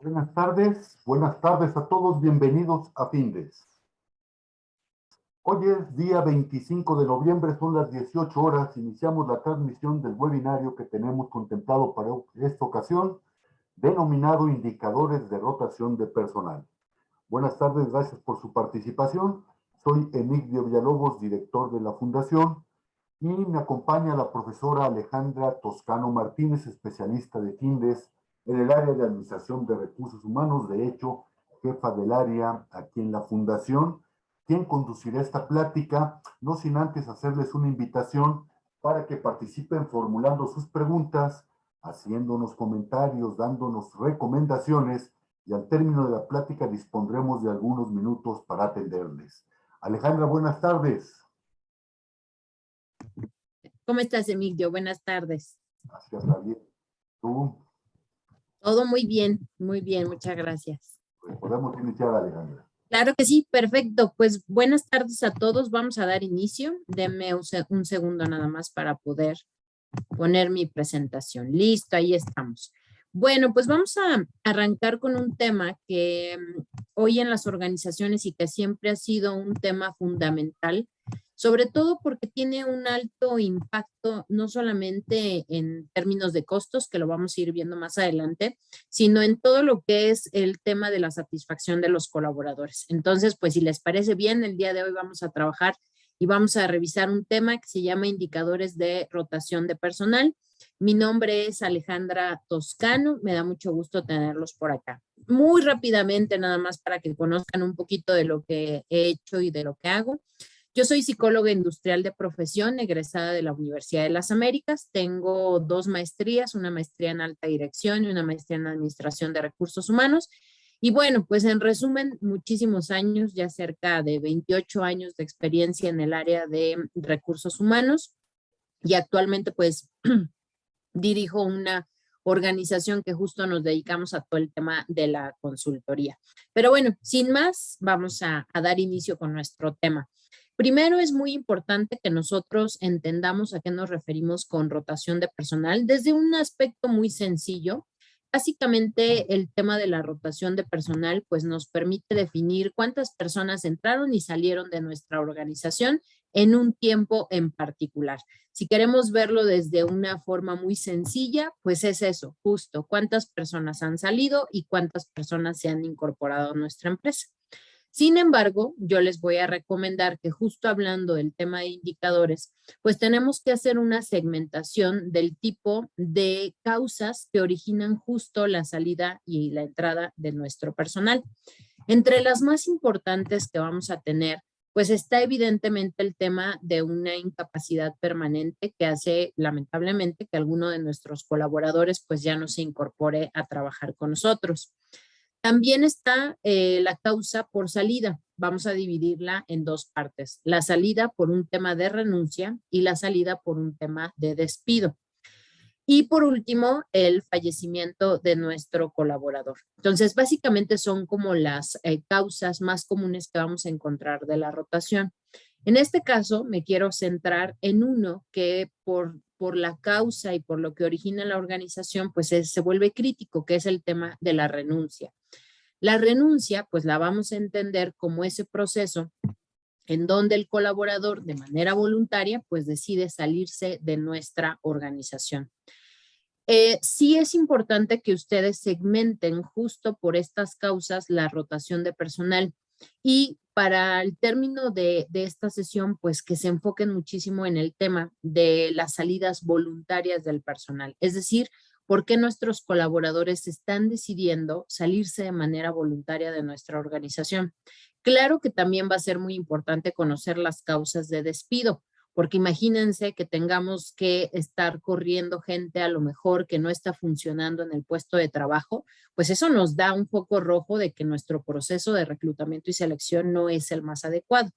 Buenas tardes a todos, bienvenidos a Findes. Hoy es día 25 de noviembre, son las 18 horas, iniciamos la transmisión del webinario que tenemos contemplado para esta ocasión, denominado Indicadores de Rotación de Personal. Buenas tardes, gracias por su participación. Soy Emigdio Villalobos, director de la Fundación, y me acompaña la profesora Alejandra Toscano Martínez, especialista de Findes en el área de Administración de Recursos Humanos, de hecho, jefa del área aquí en la Fundación, quien conducirá esta plática, no sin antes hacerles una invitación para que participen formulando sus preguntas, haciéndonos comentarios, dándonos recomendaciones, y al término de la plática dispondremos de algunos minutos para atenderles. Alejandra, buenas tardes. ¿Cómo estás, Emilio? Buenas tardes. Gracias, Javier. ¿Tú? Todo muy bien, muchas gracias. Pues podemos iniciar, Alejandra. Claro que sí, perfecto. Pues buenas tardes a todos. Vamos a dar inicio. Denme un segundo nada más para poder poner mi presentación. Listo, ahí estamos. Bueno, pues vamos a arrancar con un tema que hoy en las organizaciones y que siempre ha sido un tema fundamental, sobre todo porque tiene un alto impacto, no solamente en términos de costos, que lo vamos a ir viendo más adelante, sino en todo lo que es el tema de la satisfacción de los colaboradores. Entonces, pues si les parece bien, el día de hoy vamos a trabajar y vamos a revisar un tema que se llama indicadores de rotación de personal. Mi nombre es Alejandra Toscano, me da mucho gusto tenerlos por acá. Muy rápidamente, nada más para que conozcan un poquito de lo que he hecho y de lo que hago. Yo soy psicóloga industrial de profesión, egresada de la Universidad de las Américas. Tengo 2 maestrías, una maestría en alta dirección y una maestría en administración de recursos humanos. Y bueno, pues en resumen, muchísimos años, ya cerca de 28 años de experiencia en el área de recursos humanos y actualmente pues dirijo una organización que justo nos dedicamos a todo el tema de la consultoría. Pero bueno, sin más, vamos a dar inicio con nuestro tema. Primero es muy importante que nosotros entendamos a qué nos referimos con rotación de personal desde un aspecto muy sencillo. Básicamente el tema de la rotación de personal pues nos permite definir cuántas personas entraron y salieron de nuestra organización en un tiempo en particular. Si queremos verlo desde una forma muy sencilla, pues es eso, justo cuántas personas han salido y cuántas personas se han incorporado a nuestra empresa. Sin embargo, yo les voy a recomendar que justo hablando del tema de indicadores, pues tenemos que hacer una segmentación del tipo de causas que originan justo la salida y la entrada de nuestro personal. Entre las más importantes que vamos a tener, pues está evidentemente el tema de una incapacidad permanente que hace lamentablemente que alguno de nuestros colaboradores pues ya no se incorpore a trabajar con nosotros. También está la causa por salida. Vamos a dividirla en 2 partes. La salida por un tema de renuncia y la salida por un tema de despido. Y por último, el fallecimiento de nuestro colaborador. Entonces, básicamente son como las causas más comunes que vamos a encontrar de la rotación. En este caso, me quiero centrar en uno que por la causa y por lo que origina la organización, pues se vuelve crítico, que es el tema de la renuncia. La renuncia, pues la vamos a entender como ese proceso en donde el colaborador de manera voluntaria, pues decide salirse de nuestra organización. Sí es importante que ustedes segmenten justo por estas causas la rotación de personal y para el término de esta sesión, pues que se enfoquen muchísimo en el tema de las salidas voluntarias del personal, es decir, por qué nuestros colaboradores están decidiendo salirse de manera voluntaria de nuestra organización. Claro que también va a ser muy importante conocer las causas de despido, porque imagínense que tengamos que estar corriendo gente a lo mejor que no está funcionando en el puesto de trabajo, pues eso nos da un foco rojo de que nuestro proceso de reclutamiento y selección no es el más adecuado.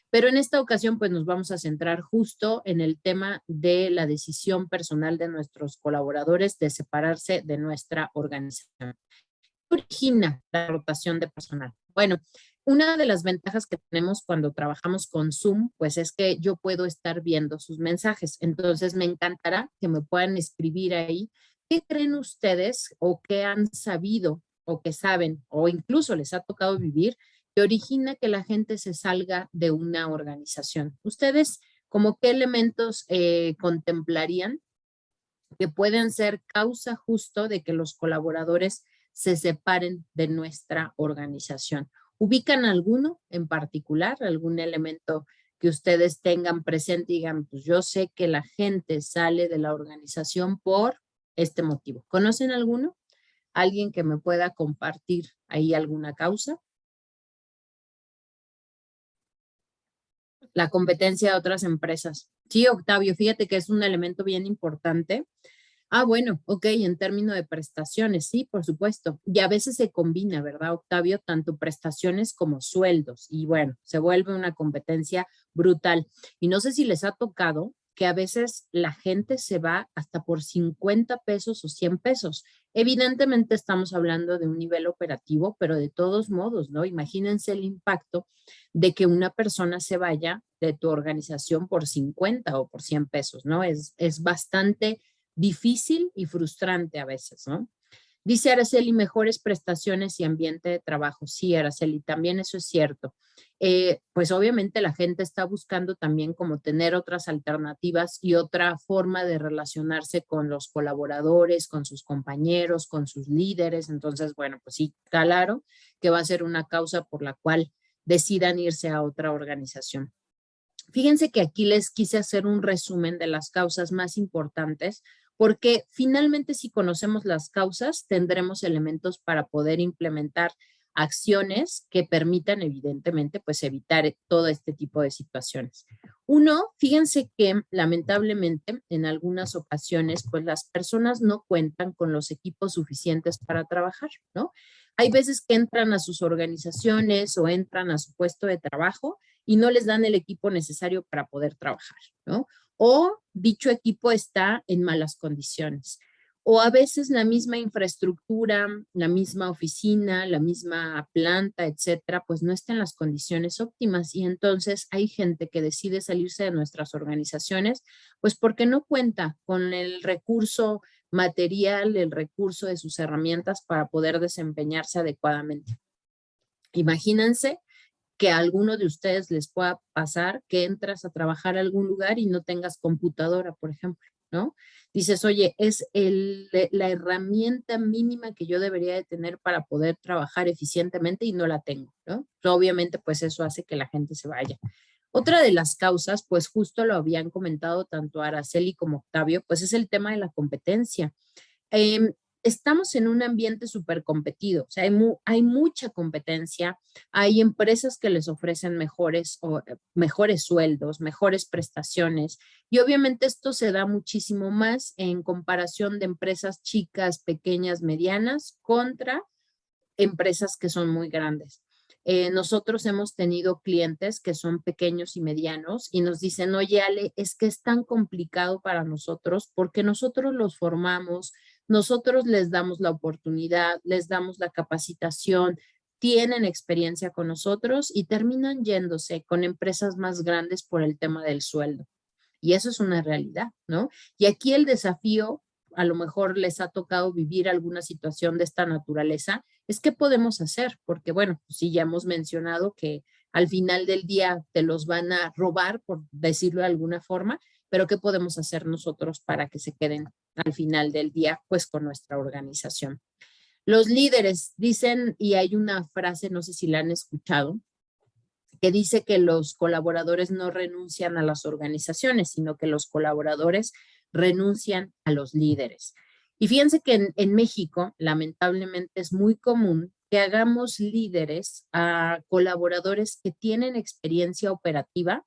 Pero en esta ocasión, pues nos vamos a centrar justo en el tema de la decisión personal de nuestros colaboradores de separarse de nuestra organización. ¿Qué origina la rotación de personal? Bueno, una de las ventajas que tenemos cuando trabajamos con Zoom, pues es que yo puedo estar viendo sus mensajes. Entonces, me encantará que me puedan escribir ahí. ¿Qué creen ustedes o qué han sabido o que saben o incluso les ha tocado vivir que origina que la gente se salga de una organización? ¿Ustedes como qué elementos contemplarían que pueden ser causa justo de que los colaboradores se separen de nuestra organización? ¿Ubican alguno en particular, algún elemento que ustedes tengan presente y digan, pues yo sé que la gente sale de la organización por este motivo? ¿Conocen alguno? ¿Alguien que me pueda compartir ahí alguna causa? La competencia de otras empresas. Sí, Octavio, fíjate que es un elemento bien importante. Ah, bueno, ok, en términos de prestaciones, sí, por supuesto. Y a veces se combina, ¿verdad, Octavio? Tanto prestaciones como sueldos. Y bueno, se vuelve una competencia brutal. Y no sé si les ha tocado que a veces la gente se va hasta por 50 pesos o 100 pesos. Evidentemente estamos hablando de un nivel operativo, pero de todos modos, ¿no? Imagínense el impacto de que una persona se vaya de tu organización por 50 o por 100 pesos, ¿no? Es bastante difícil y frustrante a veces, ¿no? Dice Araceli, mejores prestaciones y ambiente de trabajo. Sí, Araceli, también eso es cierto. Pues obviamente la gente está buscando también como tener otras alternativas y otra forma de relacionarse con los colaboradores, con sus compañeros, con sus líderes. Entonces, bueno, pues sí, claro que va a ser una causa por la cual decidan irse a otra organización. Fíjense que aquí les quise hacer un resumen de las causas más importantes, porque finalmente si conocemos las causas, tendremos elementos para poder implementar acciones que permitan evidentemente pues evitar todo este tipo de situaciones. Uno, fíjense que lamentablemente en algunas ocasiones pues las personas no cuentan con los equipos suficientes para trabajar, ¿no? Hay veces que entran a sus organizaciones o entran a su puesto de trabajo y no les dan el equipo necesario para poder trabajar, ¿no? O dicho equipo está en malas condiciones. O a veces la misma infraestructura, la misma oficina, la misma planta, etcétera, pues no está en las condiciones óptimas. Y entonces hay gente que decide salirse de nuestras organizaciones, pues porque no cuenta con el recurso material, el recurso de sus herramientas para poder desempeñarse adecuadamente. Imagínense que a alguno de ustedes les pueda pasar que entras a trabajar a algún lugar y no tengas computadora, por ejemplo, ¿no? Dices, oye, es la herramienta mínima que yo debería de tener para poder trabajar eficientemente y no la tengo, ¿no? Obviamente, pues eso hace que la gente se vaya. Otra de las causas, pues justo lo habían comentado tanto Araceli como Octavio, pues es el tema de la competencia. Eh, Estamos en un ambiente súper competido, o sea, hay mucha competencia, hay empresas que les ofrecen mejores sueldos, mejores prestaciones, y obviamente esto se da muchísimo más en comparación de empresas chicas, pequeñas, medianas, contra empresas que son muy grandes. Nosotros hemos tenido clientes que son pequeños y medianos y nos dicen, oye, Ale, es que es tan complicado para nosotros porque nosotros los formamos, nosotros les damos la oportunidad, les damos la capacitación, tienen experiencia con nosotros y terminan yéndose con empresas más grandes por el tema del sueldo. Y eso es una realidad, ¿no? Y aquí el desafío, a lo mejor les ha tocado vivir alguna situación de esta naturaleza, es qué podemos hacer, porque bueno, pues sí, ya hemos mencionado que al final del día te los van a robar, por decirlo de alguna forma, pero qué podemos hacer nosotros para que se queden al final del día, pues con nuestra organización. Los líderes dicen, y hay una frase, no sé si la han escuchado, que dice que los colaboradores no renuncian a las organizaciones, sino que los colaboradores renuncian a los líderes. Y fíjense que en México, lamentablemente, es muy común que hagamos líderes a colaboradores que tienen experiencia operativa,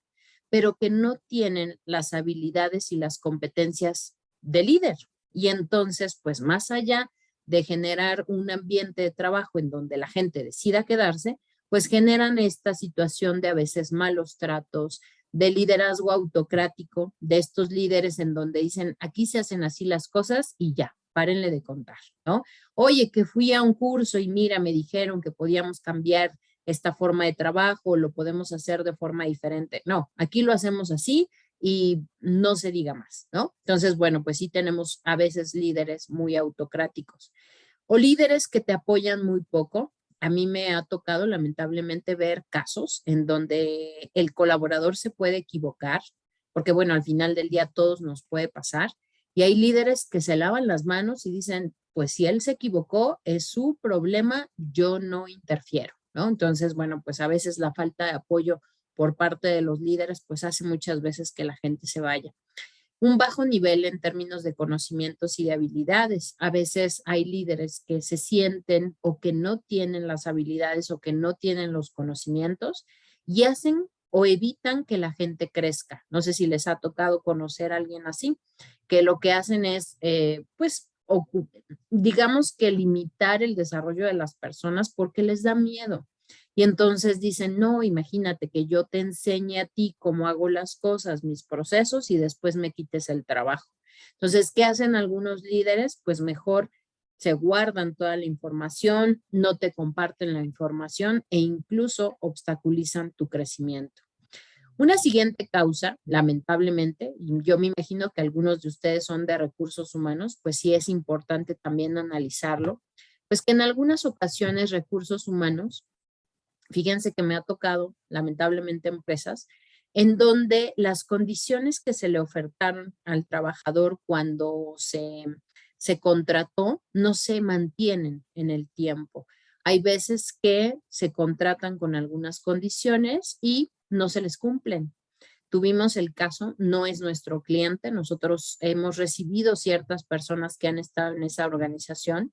pero que no tienen las habilidades y las competencias de líder. Y entonces, pues más allá de generar un ambiente de trabajo en donde la gente decida quedarse, pues generan esta situación de a veces malos tratos, de liderazgo autocrático, de estos líderes en donde dicen, aquí se hacen así las cosas y ya, párenle de contar, ¿no? Oye, que fui a un curso y mira, me dijeron que podíamos cambiar esta forma de trabajo, lo podemos hacer de forma diferente. No, aquí lo hacemos así y no se diga más, ¿no? Entonces, bueno, pues sí tenemos a veces líderes muy autocráticos. O líderes que te apoyan muy poco. A mí me ha tocado lamentablemente ver casos en donde el colaborador se puede equivocar, porque bueno, al final del día todos nos puede pasar. Y hay líderes que se lavan las manos y dicen, pues si él se equivocó, es su problema, yo no interfiero, ¿no? Entonces, bueno, pues a veces la falta de apoyo por parte de los líderes, pues hace muchas veces que la gente se vaya. Un bajo nivel en términos de conocimientos y de habilidades. A veces hay líderes que se sienten o que no tienen las habilidades o que no tienen los conocimientos y hacen o evitan que la gente crezca. No sé si les ha tocado conocer a alguien así, que lo que hacen es, pues, digamos que limitar el desarrollo de las personas porque les da miedo. Y entonces dicen, no, imagínate que yo te enseñe a ti cómo hago las cosas, mis procesos y después me quites el trabajo. Entonces, ¿qué hacen algunos líderes? Pues mejor se guardan toda la información, no te comparten la información e incluso obstaculizan tu crecimiento. Una siguiente causa, lamentablemente, y yo me imagino que algunos de ustedes son de recursos humanos, pues sí es importante también analizarlo, pues que en algunas ocasiones recursos humanos, fíjense que me ha tocado lamentablemente empresas en donde las condiciones que se le ofertaron al trabajador cuando se contrató no se mantienen en el tiempo. Hay veces que se contratan con algunas condiciones y no se les cumplen. Tuvimos el caso, no es nuestro cliente, nosotros hemos recibido ciertas personas que han estado en esa organización,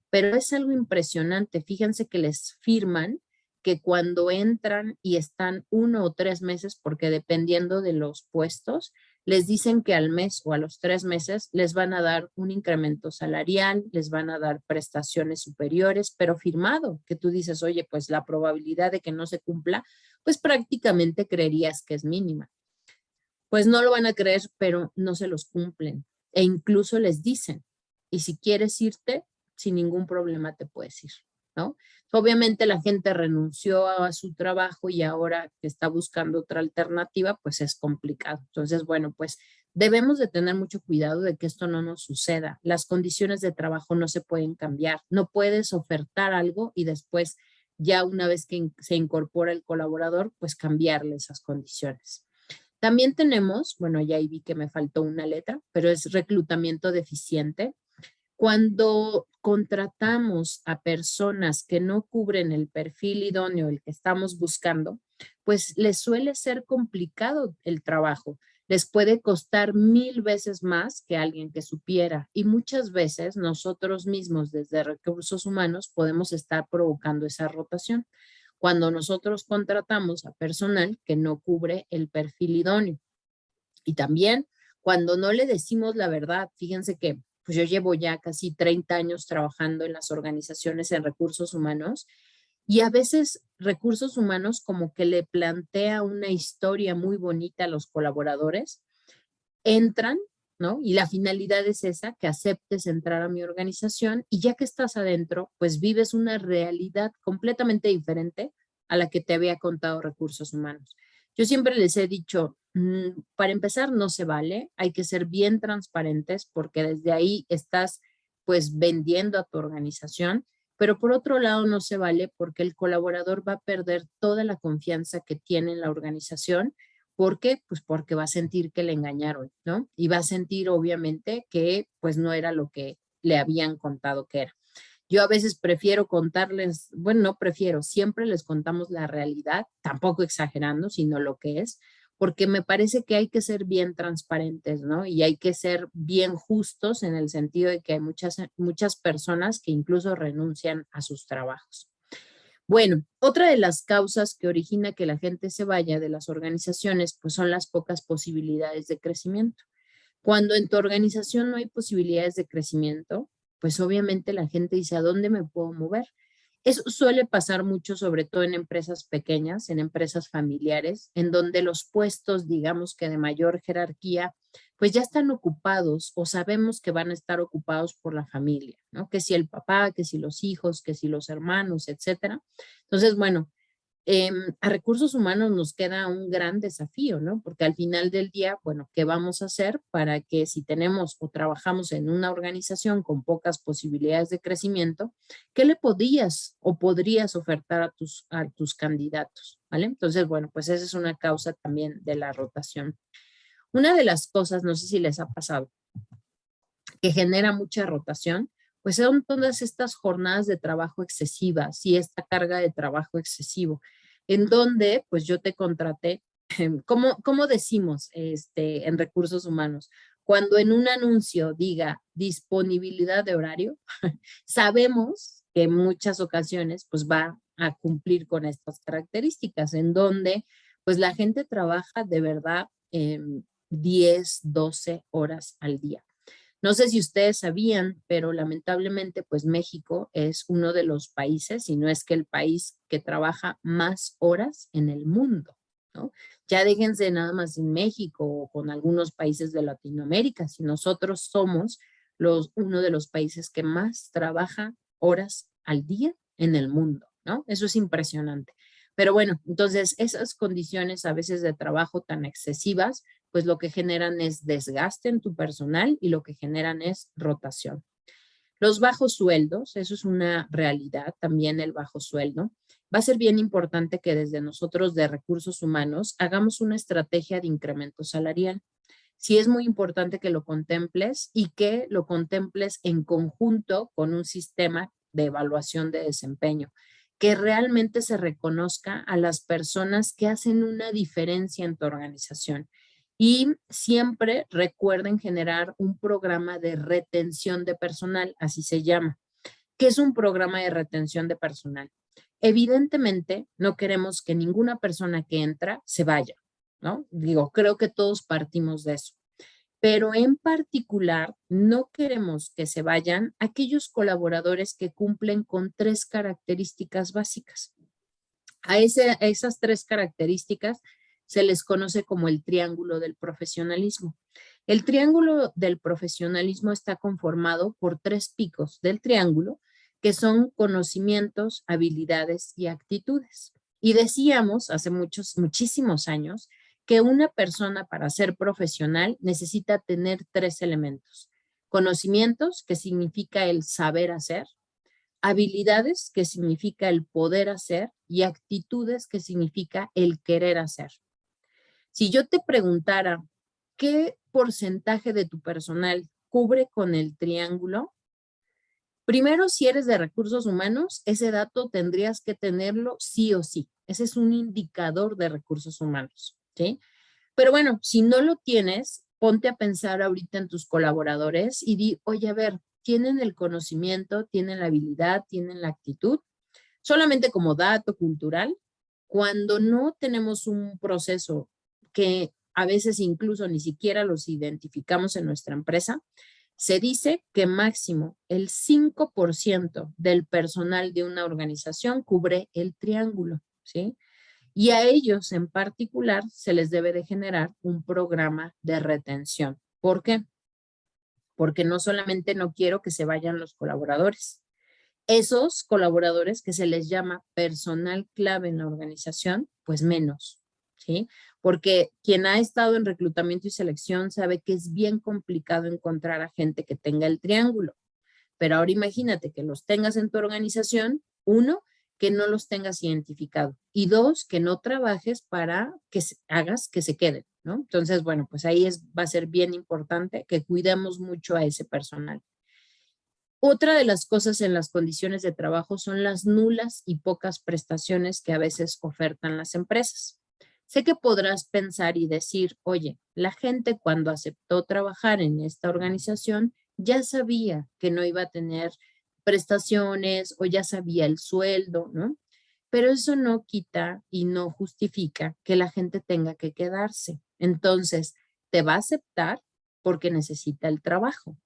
pero es algo impresionante. Fíjense que les firman que cuando entran y están 1 o 3 meses, porque dependiendo de los puestos, les dicen que al mes o a los 3 meses les van a dar un incremento salarial, les van a dar prestaciones superiores, pero firmado, que tú dices, oye, pues la probabilidad de que no se cumpla, pues prácticamente creerías que es mínima. Pues no lo van a creer, pero no se los cumplen. E incluso les dicen, y si quieres irte, sin ningún problema te puedes ir, ¿no? Obviamente la gente renunció a su trabajo y ahora que está buscando otra alternativa, pues es complicado. Entonces, bueno, pues debemos de tener mucho cuidado de que esto no nos suceda. Las condiciones de trabajo no se pueden cambiar. No puedes ofertar algo y después, ya una vez que se incorpora el colaborador, pues cambiarle esas condiciones. También tenemos, bueno, ya ahí vi que me faltó una letra, pero es reclutamiento deficiente. Cuando contratamos a personas que no cubren el perfil idóneo, el que estamos buscando, pues les suele ser complicado el trabajo. Les puede costar 1000 veces más que alguien que supiera. Y muchas veces nosotros mismos desde recursos humanos podemos estar provocando esa rotación cuando nosotros contratamos a personal que no cubre el perfil idóneo. Y también cuando no le decimos la verdad, fíjense que pues yo llevo ya casi 30 años trabajando en las organizaciones en recursos humanos y a veces recursos humanos como que le plantea una historia muy bonita a los colaboradores, entran, ¿no? Y la finalidad es esa, que aceptes entrar a mi organización y ya que estás adentro, pues vives una realidad completamente diferente a la que te había contado recursos humanos. Yo siempre les he dicho, para empezar, no se vale, hay que ser bien transparentes porque desde ahí estás pues vendiendo a tu organización, pero por otro lado no se vale porque el colaborador va a perder toda la confianza que tiene en la organización. ¿Por qué? Pues porque va a sentir que le engañaron, ¿no? Y va a sentir obviamente que pues no era lo que le habían contado que era. Yo a veces prefiero contarles, bueno, no prefiero, siempre les contamos la realidad, tampoco exagerando, sino lo que es, porque me parece que hay que ser bien transparentes, ¿no? Y hay que ser bien justos en el sentido de que hay muchas personas que incluso renuncian a sus trabajos. Bueno, otra de las causas que origina que la gente se vaya de las organizaciones, pues son las pocas posibilidades de crecimiento. Cuando en tu organización no hay posibilidades de crecimiento, pues obviamente la gente dice, ¿a dónde me puedo mover? Eso suele pasar mucho, sobre todo en empresas pequeñas, en empresas familiares, en donde los puestos, digamos que de mayor jerarquía, pues ya están ocupados o sabemos que van a estar ocupados por la familia, ¿no? Que si el papá, que si los hijos, que si los hermanos, etcétera. Entonces, bueno, A recursos humanos nos queda un gran desafío, ¿no? Porque al final del día, bueno, ¿qué vamos a hacer para que si tenemos o trabajamos en una organización con pocas posibilidades de crecimiento, qué le podías o podrías ofertar a tus candidatos, ¿vale? Entonces, bueno, pues esa es una causa también de la rotación. Una de las cosas, no sé si les ha pasado, que genera mucha rotación, pues son todas estas jornadas de trabajo excesivas y esta carga de trabajo excesivo, en donde pues yo te contraté, ¿cómo decimos en recursos humanos? Cuando en un anuncio diga disponibilidad de horario, sabemos que en muchas ocasiones pues va a cumplir con estas características, en donde pues la gente trabaja de verdad 10, 12 horas al día. No sé si ustedes sabían, pero lamentablemente, pues México es uno de los países, si no es que el país que trabaja más horas en el mundo, ¿no? Ya déjense nada más en México o con algunos países de Latinoamérica, si nosotros somos uno de los países que más trabaja horas al día en el mundo, ¿no? Eso es impresionante. Pero bueno, entonces esas condiciones a veces de trabajo tan excesivas pues lo que generan es desgaste en tu personal y lo que generan es rotación. Los bajos sueldos, eso es una realidad, también el bajo sueldo. Va a ser bien importante que desde nosotros de recursos humanos hagamos una estrategia de incremento salarial. Sí es muy importante que lo contemples y que lo contemples en conjunto con un sistema de evaluación de desempeño, que realmente se reconozca a las personas que hacen una diferencia en tu organización. Y siempre recuerden generar un programa de retención de personal, así se llama. ¿Qué es un programa de retención de personal? Evidentemente, no queremos que ninguna persona que entra se vaya, ¿no? Digo, creo que todos partimos de eso. Pero en particular, no queremos que se vayan aquellos colaboradores que cumplen con 3 características básicas. A esas 3 características se les conoce como el triángulo del profesionalismo. El triángulo del profesionalismo está conformado por 3 picos del triángulo, que son conocimientos, habilidades y actitudes. Y decíamos hace muchísimos años que una persona para ser profesional necesita tener 3 elementos. Conocimientos, que significa el saber hacer, habilidades, que significa el poder hacer, y actitudes, que significa el querer hacer. Si yo te preguntara, ¿qué porcentaje de tu personal cubre con el triángulo? Primero, si eres de recursos humanos, ese dato tendrías que tenerlo sí o sí. Ese es un indicador de recursos humanos, ¿sí? Pero bueno, si no lo tienes, ponte a pensar ahorita en tus colaboradores y di, oye, a ver, ¿tienen el conocimiento, tienen la habilidad, tienen la actitud? Solamente como dato cultural, cuando no tenemos un proceso que a veces incluso ni siquiera los identificamos en nuestra empresa, se dice que máximo el 5% del personal de una organización cubre el triángulo, ¿sí? Y a ellos en particular se les debe de generar un programa de retención. ¿Por qué? Porque no solamente no quiero que se vayan los colaboradores, esos colaboradores que se les llama personal clave en la organización, pues menos, ¿sí? Porque quien ha estado en reclutamiento y selección sabe que es bien complicado encontrar a gente que tenga el triángulo. Pero ahora imagínate que los tengas en tu organización, uno, que no los tengas identificado y dos, que no trabajes para que hagas que se queden, ¿no? Entonces, bueno, pues ahí va a ser bien importante que cuidemos mucho a ese personal. Otra de las cosas en las condiciones de trabajo son las nulas y pocas prestaciones que a veces ofertan las empresas. Sé que podrás pensar y decir, oye, la gente cuando aceptó trabajar en esta organización ya sabía que no iba a tener prestaciones o ya sabía el sueldo, ¿no? Pero eso no quita y no justifica que la gente tenga que quedarse. Entonces, te va a aceptar porque necesita el trabajo,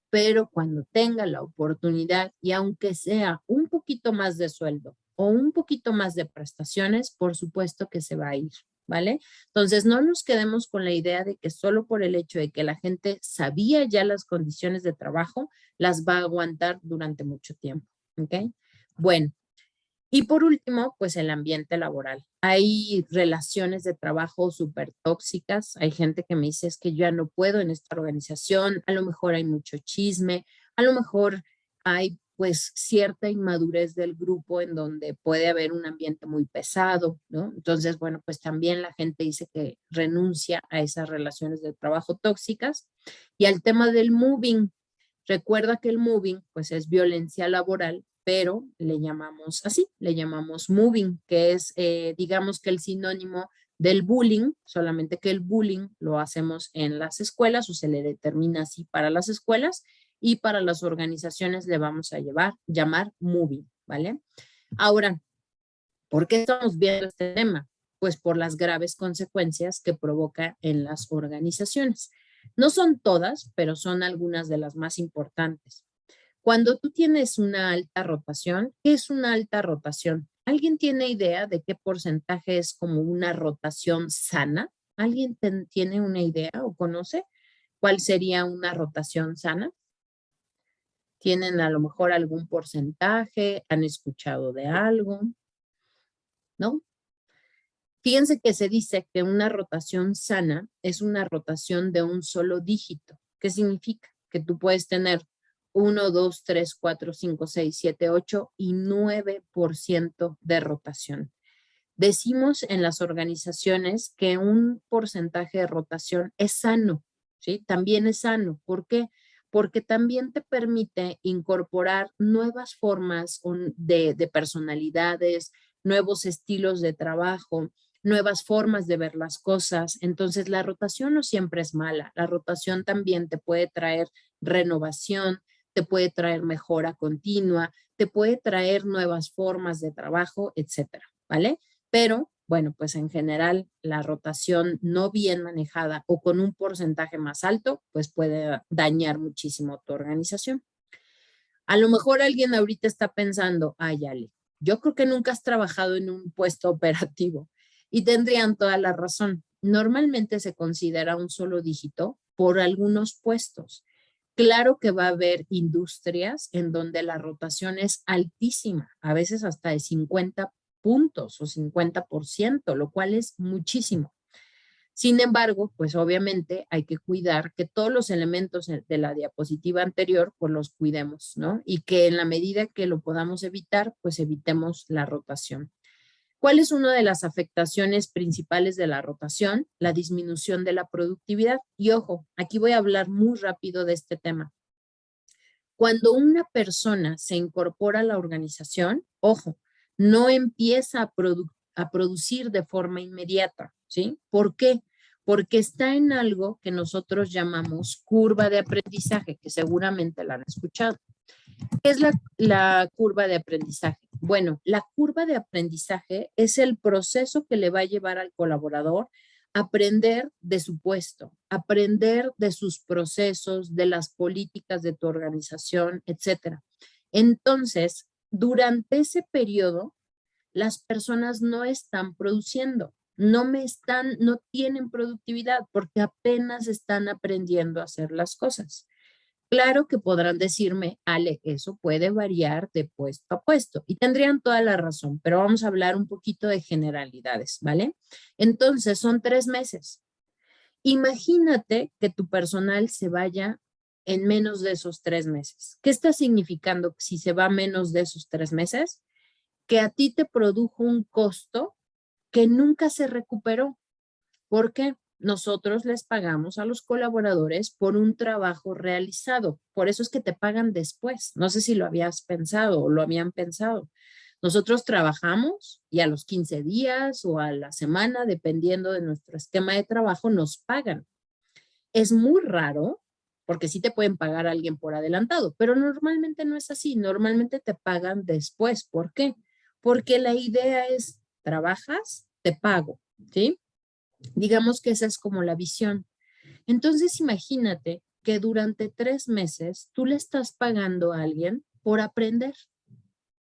pero cuando tenga la oportunidad y aunque sea un poquito más de sueldo o un poquito más de prestaciones, por supuesto que se va a ir, ¿vale? Entonces, no nos quedemos con la idea de que solo por el hecho de que la gente sabía ya las condiciones de trabajo, las va a aguantar durante mucho tiempo, ¿ok? Bueno, Y por último, pues el ambiente laboral. Hay relaciones de trabajo súper tóxicas. Hay gente que me dice es que yo ya no puedo en esta organización. A lo mejor hay mucho chisme. A lo mejor hay pues cierta inmadurez del grupo en donde puede haber un ambiente muy pesado, ¿no? Entonces, bueno, pues también la gente dice que renuncia a esas relaciones de trabajo tóxicas. Y al tema del moving, recuerda que el moving pues es violencia laboral, pero le llamamos así, le llamamos moving, que es digamos que el sinónimo del bullying, solamente que el bullying lo hacemos en las escuelas o se le determina así para las escuelas y para las organizaciones le vamos a llamar moving, ¿vale? Ahora, ¿por qué estamos viendo este tema? Pues por las graves consecuencias que provoca en las organizaciones. No son todas, pero son algunas de las más importantes. Cuando tú tienes una alta rotación, ¿qué es una alta rotación? ¿Alguien tiene idea de qué porcentaje es como una rotación sana? ¿Alguien tiene una idea o conoce cuál sería una rotación sana? ¿Tienen a lo mejor algún porcentaje? ¿Han escuchado de algo? ¿No? Fíjense que se dice que una rotación sana es una rotación de un solo dígito. ¿Qué significa? Que tú puedes tener 1, 2, 3, 4, 5, 6, 7, 8 y 9% de rotación. Decimos en las organizaciones que un porcentaje de rotación es sano, ¿sí? También es sano. ¿Por qué? Porque también te permite incorporar nuevas formas de personalidades, nuevos estilos de trabajo, nuevas formas de ver las cosas. Entonces, la rotación no siempre es mala. La rotación también te puede traer renovación, te puede traer mejora continua, te puede traer nuevas formas de trabajo, etcétera, ¿vale? Pero, bueno, pues en general la rotación no bien manejada o con un porcentaje más alto, pues puede dañar muchísimo tu organización. A lo mejor alguien ahorita está pensando, ay, Ale, yo creo que nunca has trabajado en un puesto operativo y tendrían toda la razón. Normalmente se considera un solo dígito por algunos puestos. Claro que va a haber industrias en donde la rotación es altísima, a veces hasta de 50 puntos o 50%, lo cual es muchísimo. Sin embargo, pues obviamente hay que cuidar que todos los elementos de la diapositiva anterior, pues los cuidemos, ¿no? Y que en la medida que lo podamos evitar, pues evitemos la rotación. ¿Cuál es una de las afectaciones principales de la rotación? La disminución de la productividad. Y ojo, aquí voy a hablar muy rápido de este tema. Cuando una persona se incorpora a la organización, ojo, no empieza a producir de forma inmediata, ¿sí? ¿Por qué? Porque está en algo que nosotros llamamos curva de aprendizaje, que seguramente la han escuchado. ¿Qué es la curva de aprendizaje? Bueno, la curva de aprendizaje es el proceso que le va a llevar al colaborador a aprender de su puesto, aprender de sus procesos, de las políticas de tu organización, etcétera. Entonces, durante ese periodo, las personas no están produciendo, no tienen productividad porque apenas están aprendiendo a hacer las cosas. Claro que podrán decirme, Ale, eso puede variar de puesto a puesto y tendrían toda la razón, pero vamos a hablar un poquito de generalidades, ¿vale? Entonces, son 3 meses. Imagínate que tu personal se vaya en menos de esos 3 meses. ¿Qué está significando si se va menos de esos 3 meses? Que a ti te produjo un costo que nunca se recuperó. ¿Por qué? Nosotros les pagamos a los colaboradores por un trabajo realizado. Por eso es que te pagan después. No sé si lo habías pensado o lo habían pensado. Nosotros trabajamos y a los 15 días o a la semana, dependiendo de nuestro esquema de trabajo, nos pagan. Es muy raro porque sí te pueden pagar a alguien por adelantado, pero normalmente no es así. Normalmente te pagan después. ¿Por qué? Porque la idea es, trabajas, te pago, ¿sí? Digamos que esa es como la visión. Entonces, imagínate que durante 3 meses tú le estás pagando a alguien por aprender.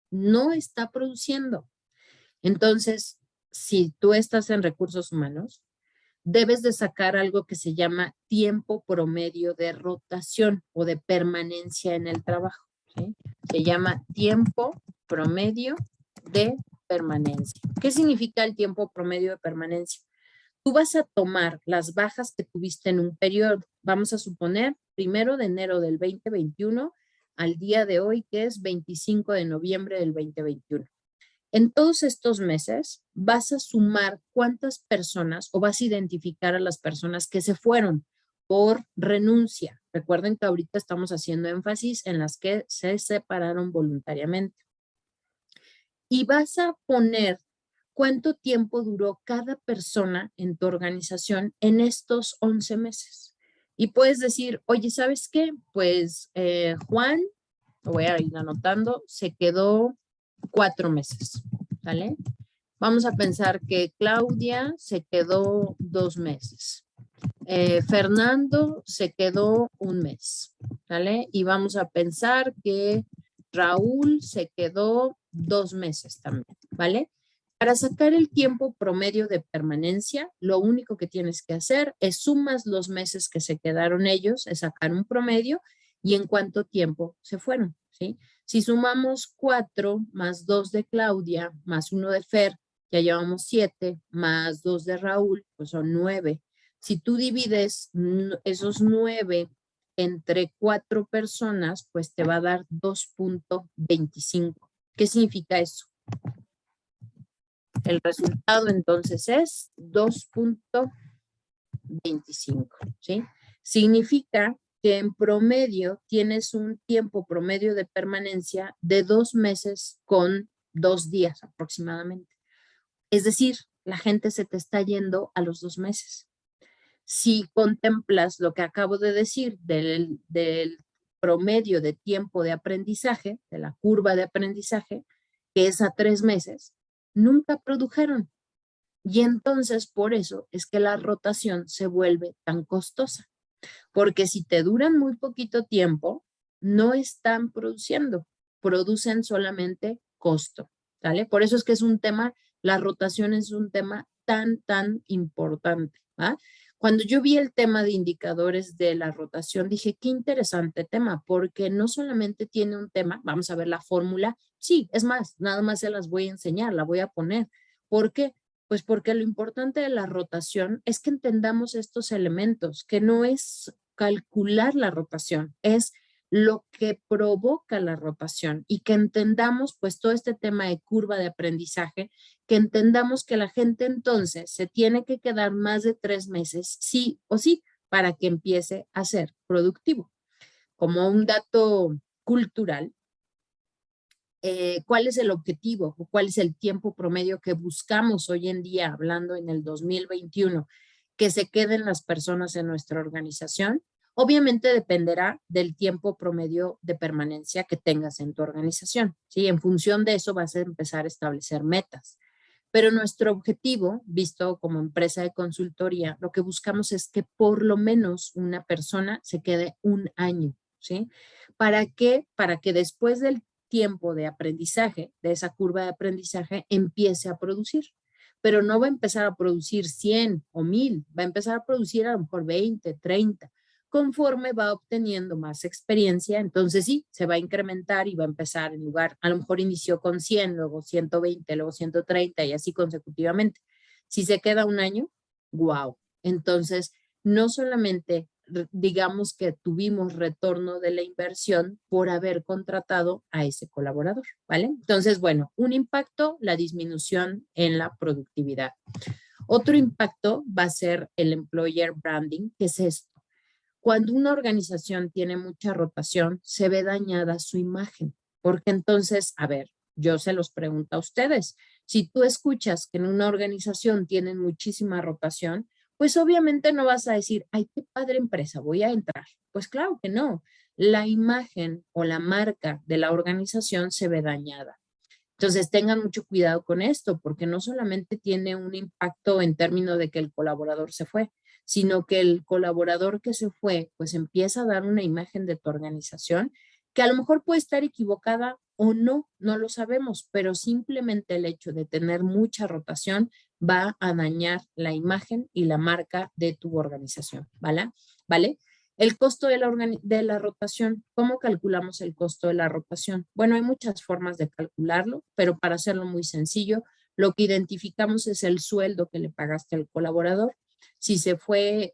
No está produciendo. Entonces, si tú estás en recursos humanos, debes de sacar algo que se llama tiempo promedio de rotación o de permanencia en el trabajo, ¿sí? Se llama tiempo promedio de permanencia. ¿Qué significa el tiempo promedio de permanencia? Tú vas a tomar las bajas que tuviste en un periodo. Vamos a suponer 1 de enero del 2021 al día de hoy, que es 25 de noviembre del 2021. En todos estos meses vas a sumar cuántas personas o vas a identificar a las personas que se fueron por renuncia. Recuerden que ahorita estamos haciendo énfasis en las que se separaron voluntariamente. Y vas a poner cuánto tiempo duró cada persona en tu organización en estos 11 meses. Y puedes decir, oye, ¿sabes qué? Pues Juan, lo voy a ir anotando, se quedó 4 meses, ¿vale? Vamos a pensar que Claudia se quedó 2 meses. Fernando se quedó 1 mes, ¿vale? Y vamos a pensar que Raúl se quedó 2 meses también, ¿vale? Para sacar el tiempo promedio de permanencia, lo único que tienes que hacer es sumas los meses que se quedaron ellos, es sacar un promedio y en cuánto tiempo se fueron, ¿sí? Si sumamos 4 más 2 de Claudia, más 1 de Fer, ya llevamos 7, más 2 de Raúl, pues son 9. Si tú divides esos 9 entre 4 personas, pues te va a dar 2.25. ¿Qué significa eso? El resultado entonces es 2.25, ¿sí? Significa que en promedio tienes un tiempo promedio de permanencia de 2 meses con 2 días aproximadamente. Es decir, la gente se te está yendo a los 2 meses. Si contemplas lo que acabo de decir del promedio de tiempo de aprendizaje, de la curva de aprendizaje, que es a 3 meses, nunca produjeron. Y entonces por eso es que la rotación se vuelve tan costosa. Porque si te duran muy poquito tiempo, no están produciendo, producen solamente costo, ¿vale? Por eso es que es un tema, la rotación es un tema tan importante, ¿va? Cuando yo vi el tema de indicadores de la rotación, dije, qué interesante tema, porque no solamente tiene un tema, vamos a ver la fórmula, sí, es más, nada más se las voy a enseñar, la voy a poner. ¿Por qué? Pues porque lo importante de la rotación es que entendamos estos elementos, que no es calcular la rotación, es lo que provoca la rotación y que entendamos pues todo este tema de curva de aprendizaje, que entendamos que la gente entonces se tiene que quedar más de 3 meses, sí o sí, para que empiece a ser productivo. Como un dato cultural, ¿cuál es el objetivo o cuál es el tiempo promedio que buscamos hoy en día, hablando en el 2021, que se queden las personas en nuestra organización? Obviamente dependerá del tiempo promedio de permanencia que tengas en tu organización, ¿sí? En función de eso vas a empezar a establecer metas. Pero nuestro objetivo, visto como empresa de consultoría, lo que buscamos es que por lo menos una persona se quede 1 año, ¿sí? ¿Para qué? Para que después del tiempo de aprendizaje, de esa curva de aprendizaje, empiece a producir. Pero no va a empezar a producir 100 o 1000, va a empezar a producir a lo mejor 20, 30. Conforme va obteniendo más experiencia, entonces sí, se va a incrementar y va a empezar en lugar, a lo mejor inició con 100, luego 120, luego 130 y así consecutivamente. Si se queda 1 año, wow. Entonces, no solamente digamos que tuvimos retorno de la inversión por haber contratado a ese colaborador, ¿vale? Entonces, bueno, un impacto, la disminución en la productividad. Otro impacto va a ser el employer branding, que es esto. Cuando una organización tiene mucha rotación, se ve dañada su imagen, porque entonces, a ver, yo se los pregunto a ustedes, si tú escuchas que en una organización tienen muchísima rotación, pues obviamente no vas a decir, ay, qué padre empresa, voy a entrar. Pues claro que no. La imagen o la marca de la organización se ve dañada. Entonces tengan mucho cuidado con esto, porque no solamente tiene un impacto en términos de que el colaborador se fue, sino que el colaborador que se fue, pues empieza a dar una imagen de tu organización que a lo mejor puede estar equivocada o no, no lo sabemos, pero simplemente el hecho de tener mucha rotación va a dañar la imagen y la marca de tu organización, ¿vale? ¿Vale? El costo de la rotación. ¿Cómo calculamos el costo de la rotación? Bueno, hay muchas formas de calcularlo, pero para hacerlo muy sencillo, lo que identificamos es el sueldo que le pagaste al colaborador. Si se fue,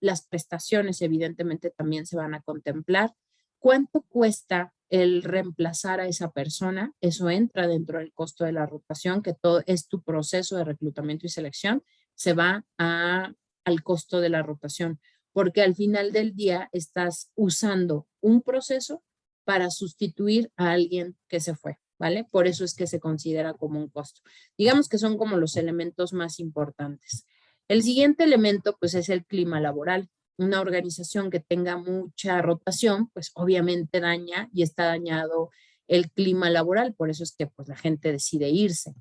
las prestaciones evidentemente también se van a contemplar. ¿Cuánto cuesta el reemplazar a esa persona? Eso entra dentro del costo de la rotación, que todo es tu proceso de reclutamiento y selección, se va al costo de la rotación, porque al final del día estás usando un proceso para sustituir a alguien que se fue, ¿vale? Por eso es que se considera como un costo. Digamos que son como los elementos más importantes. El siguiente elemento, pues, es el clima laboral. Una organización que tenga mucha rotación, pues obviamente daña y está dañado el clima laboral, por eso es que pues la gente decide irse.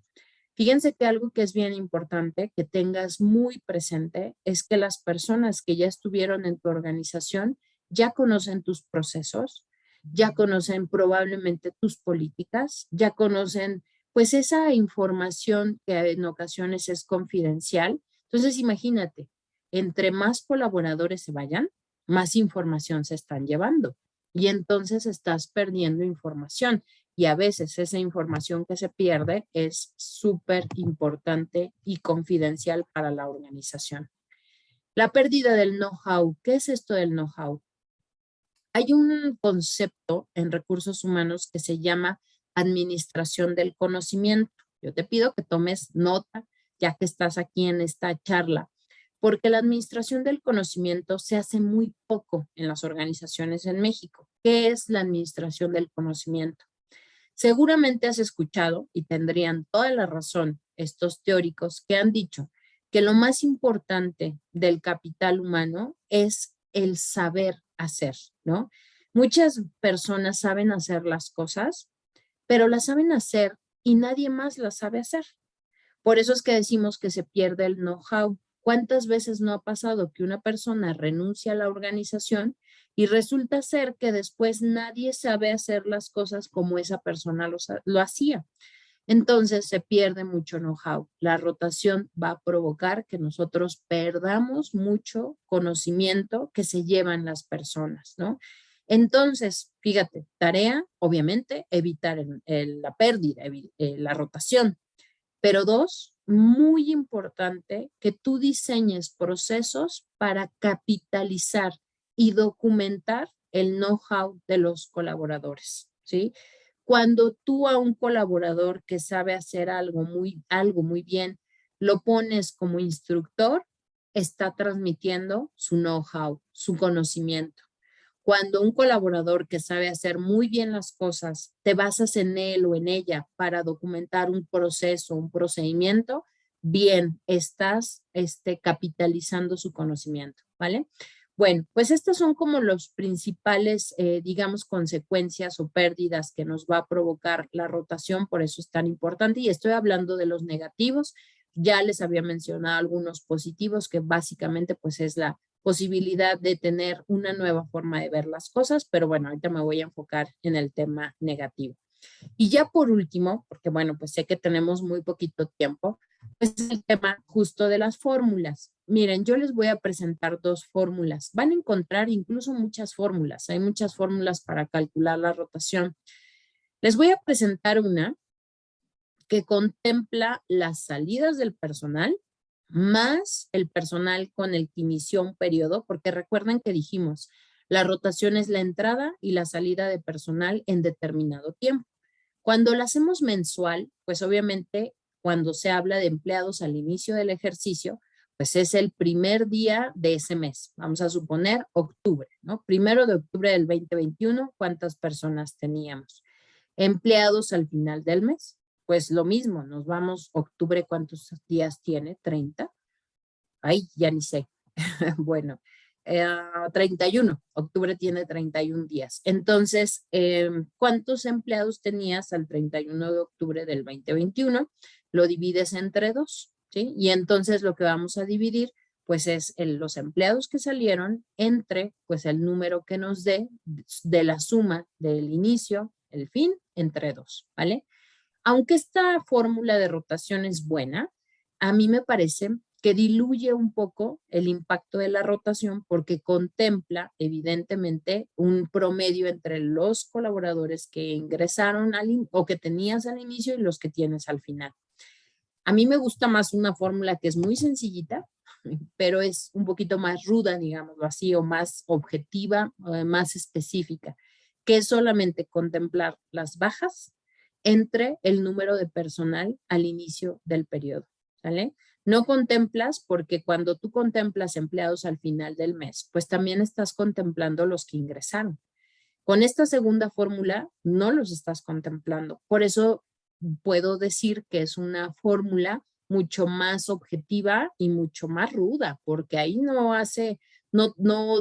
Fíjense que algo que es bien importante que tengas muy presente es que las personas que ya estuvieron en tu organización ya conocen tus procesos, ya conocen probablemente tus políticas, ya conocen pues esa información que en ocasiones es confidencial. Entonces imagínate, entre más colaboradores se vayan, más información se están llevando y entonces estás perdiendo información y a veces esa información que se pierde es súper importante y confidencial para la organización. La pérdida del know-how. ¿Qué es esto del know-how? Hay un concepto en recursos humanos que se llama administración del conocimiento. Yo te pido que tomes nota, ya que estás aquí en esta charla, porque la administración del conocimiento se hace muy poco en las organizaciones en México. ¿Qué es la administración del conocimiento? Seguramente has escuchado, y tendrían toda la razón estos teóricos que han dicho que lo más importante del capital humano es el saber hacer, ¿no? Muchas personas saben hacer las cosas, pero las saben hacer y nadie más las sabe hacer. Por eso es que decimos que se pierde el know-how. ¿Cuántas veces no ha pasado que una persona renuncia a la organización y resulta ser que después nadie sabe hacer las cosas como esa persona lo hacía? Entonces se pierde mucho know-how. La rotación va a provocar que nosotros perdamos mucho conocimiento que se llevan las personas, ¿no? Entonces, fíjate, tarea, obviamente, evitar la pérdida, la rotación. Pero dos, muy importante que tú diseñes procesos para capitalizar y documentar el know-how de los colaboradores, ¿sí? Cuando tú a un colaborador que sabe hacer algo muy bien, lo pones como instructor, está transmitiendo su know-how, su conocimiento. Cuando un colaborador que sabe hacer muy bien las cosas, te basas en él o en ella para documentar un proceso, un procedimiento, bien, estás capitalizando su conocimiento, ¿vale? Bueno, pues estas son como los principales, digamos, consecuencias o pérdidas que nos va a provocar la rotación, por eso es tan importante. Y estoy hablando de los negativos. Ya les había mencionado algunos positivos, que básicamente pues es la posibilidad de tener una nueva forma de ver las cosas, pero bueno, ahorita me voy a enfocar en el tema negativo. Y ya por último, porque bueno, pues sé que tenemos muy poquito tiempo, pues es el tema justo de las fórmulas. Miren, yo les voy a presentar dos fórmulas. Van a encontrar incluso muchas fórmulas. Hay muchas fórmulas para calcular la rotación. Les voy a presentar una que contempla las salidas del personal más el personal con el que inició un periodo, porque recuerden que dijimos, la rotación es la entrada y la salida de personal en determinado tiempo. Cuando la hacemos mensual, pues obviamente cuando se habla de empleados al inicio del ejercicio, pues es el primer día de ese mes. Vamos a suponer octubre, ¿no? 1 de octubre del 2021, ¿cuántas personas teníamos? Empleados al final del mes, pues lo mismo, nos vamos octubre, ¿cuántos días tiene? 30. Ay, ya ni sé. Bueno, 31. Octubre tiene 31 días. Entonces, ¿cuántos empleados tenías al 31 de octubre del 2021? Lo divides entre 2, ¿sí? Y entonces lo que vamos a dividir, pues es los empleados que salieron entre, pues el número que nos dé de la suma del inicio, el fin, entre 2, ¿vale? Aunque esta fórmula de rotación es buena, a mí me parece que diluye un poco el impacto de la rotación porque contempla evidentemente un promedio entre los colaboradores que ingresaron o que tenías al inicio y los que tienes al final. A mí me gusta más una fórmula que es muy sencillita, pero es un poquito más ruda, digámoslo así, o más objetiva, más específica, que es solamente contemplar las bajas entre el número de personal al inicio del periodo, ¿sale? No contemplas porque cuando tú contemplas empleados al final del mes, pues también estás contemplando los que ingresaron. Con esta segunda fórmula no los estás contemplando. Por eso puedo decir que es una fórmula mucho más objetiva y mucho más ruda, porque ahí no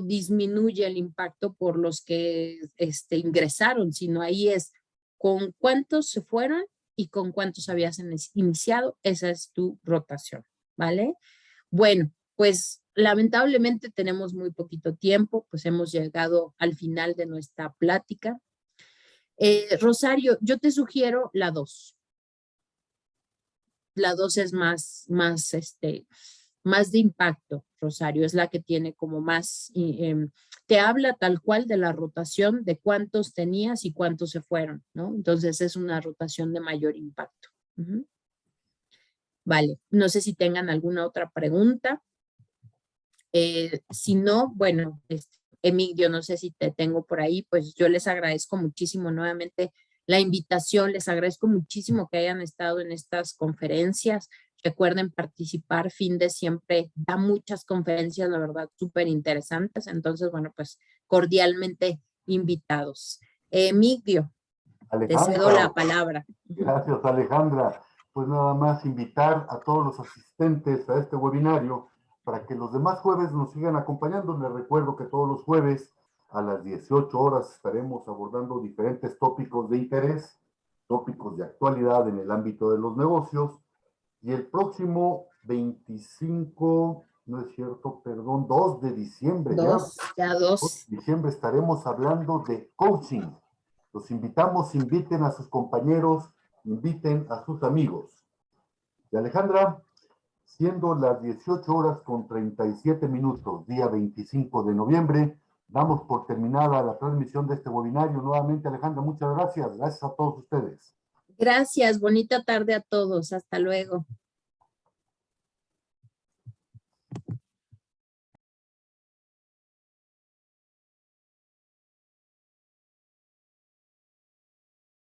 disminuye el impacto por los que ingresaron, sino ahí es con cuántos se fueron y con cuántos habías iniciado. Esa es tu rotación, ¿vale? Bueno, pues lamentablemente tenemos muy poquito tiempo, pues hemos llegado al final de nuestra plática. Rosario, yo te sugiero la 2. La 2 es más de impacto, Rosario, es la que tiene como más, te habla tal cual de la rotación, de cuántos tenías y cuántos se fueron, ¿no? Entonces es una rotación de mayor impacto. Vale, no sé si tengan alguna otra pregunta. Si no, bueno, Emilio, no sé si te tengo por ahí, pues yo les agradezco muchísimo nuevamente la invitación, les agradezco muchísimo que hayan estado en estas conferencias. Recuerden participar, FINDES siempre da muchas conferencias, la verdad, súper interesantes. Entonces, bueno, pues cordialmente invitados. Emilio, te cedo la Alejandra, palabra. gracias Alejandra. Pues nada más invitar a todos los asistentes a este webinario para que los demás jueves nos sigan acompañando. Les recuerdo que todos los jueves a las 18 horas estaremos abordando diferentes tópicos de interés, tópicos de actualidad en el ámbito de los negocios. Y el próximo 25, no es cierto, perdón, 2 de diciembre ya. 2. Diciembre estaremos hablando de coaching. Los invitamos, inviten a sus compañeros, inviten a sus amigos. Y Alejandra, siendo las 18 horas con 37 minutos, día 25 de noviembre, damos por terminada la transmisión de este webinario. Nuevamente, Alejandra, muchas gracias. Gracias a todos ustedes. Gracias, bonita tarde a todos. Hasta luego.